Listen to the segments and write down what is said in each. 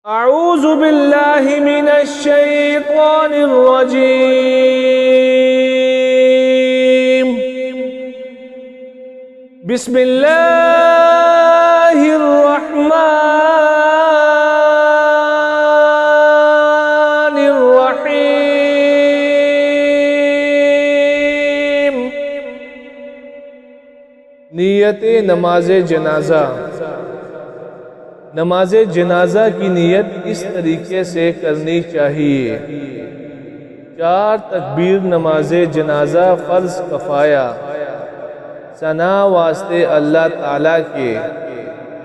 अऊज़ु बिल्लाहि मिनश शैतानिर रजीम। बिस्मिल्लाहिर रहमानिर रहीम। नियत नमाज जनाजा। नमाज जनाजा की नीयत इस तरीके से करनी चाहिए। 4 तकबीर नमाज जनाजा फ़र्ज कफ़ाया, सना वास्ते अल्लाह ताला के,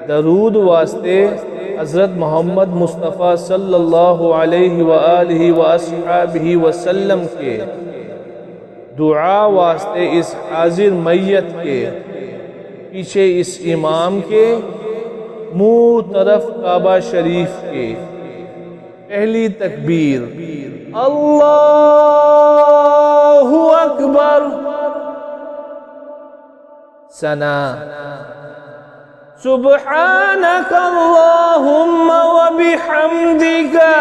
दरूद वास्ते हज़रत मोहम्मद मुस्तफ़ा सल्लल्लाहु अलैहि वआलिहि वअस्हाबिहि वसल्लम के, दुआ वास्ते इस हाजिर मैयत के, पीछे इस इमाम के, मुँह तरफ काबा शरीफ के। पहली तकबीर अल्लाहु अकबर। सना सुब्हानक अल्लाहुम्मा व बिहम्दिका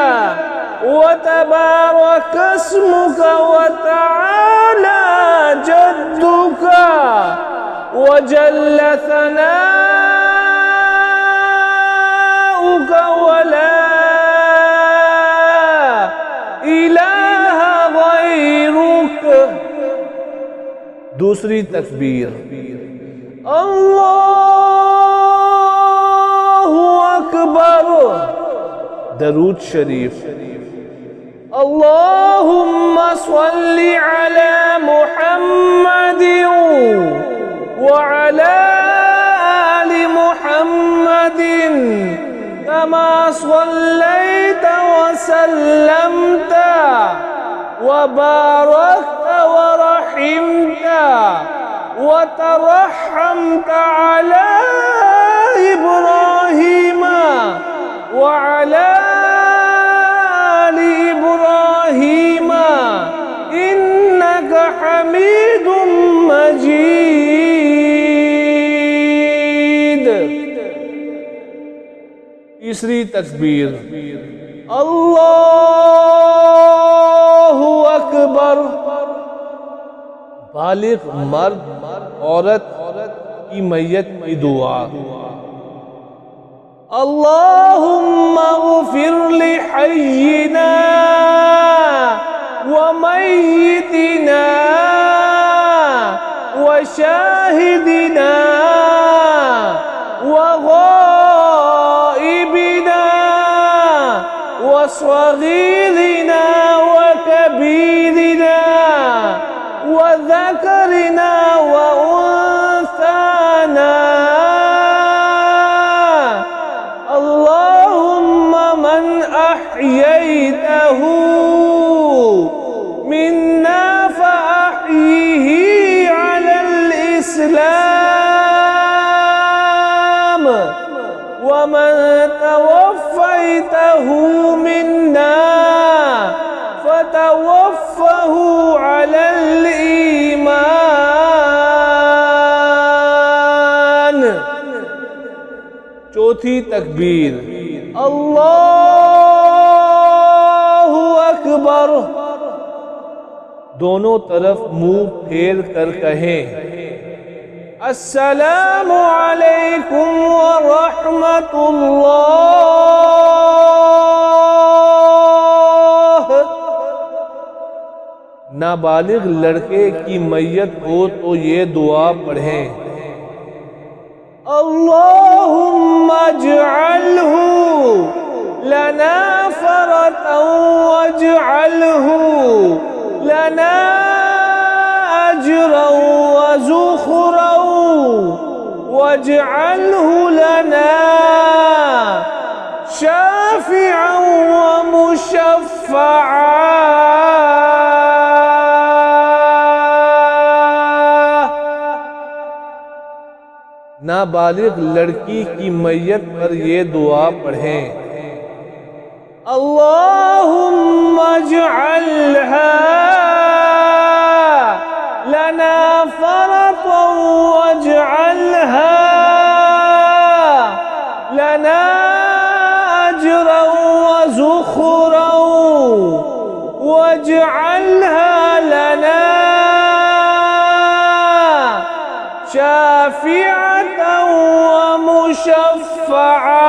व तबारक अस्मुका व तआला जद्दुका व जल्ल सनाउका व ला इलाहा गैरुक। दूसरी तकबीर अल्लाहु अकबर। दरूद शरीफ अल्लाहुम्मा सल्लि अला मुहम्मदिन व अला आलि मुहम्मदिन कमा सल्लैत व सल्लमत व बारकत व रहिमत व तरहमत अला इब्राहीम व अला आलि इब्राहीम इन्नका हमीदुम मजीद। तीसरी तकबीर अल्लाहु अकबर। बालिग मर्द औरत की मैयत की दुआ अल्लाहुम्मा ग़फ़िर लि हय्यिना व मय्यितिना व शाहिदिना व गाइबिना व सगीरिना व कबीरिना व ज़करिना व उन्साना। अल्लाहुम्मा मन अह्यैतहु मिन्ना फ़अह्यिही अलल इस्लाम व मन तवफ़्फ़ैतहु मिन्ना फ़तवफ़्फ़हु अलल ईमान। चौथी तकबीर अल्लाहु अकबर। दोनों तरफ मुंह फेर कर कहें अस्सलामु अलैकुम व रहमतुल्लाह। नाबालिग लड़के की मैयत हो तो ये दुआ पढ़ें अल्लाहुम्मा अजअलहु लना फरतन वजअलहु लना अजरन व ज़ुखरन वजअलहु लना शाफ़िअन व मुशफ़्फ़अन। नाबालिग लड़की की मैयत पर ये दुआ पढ़ें अल्लाहुम्मा अजअलहा लना फरतन वजअलहा लना अजरन वजअलहा लना शाफिअतन व मुशफ़्फ़अ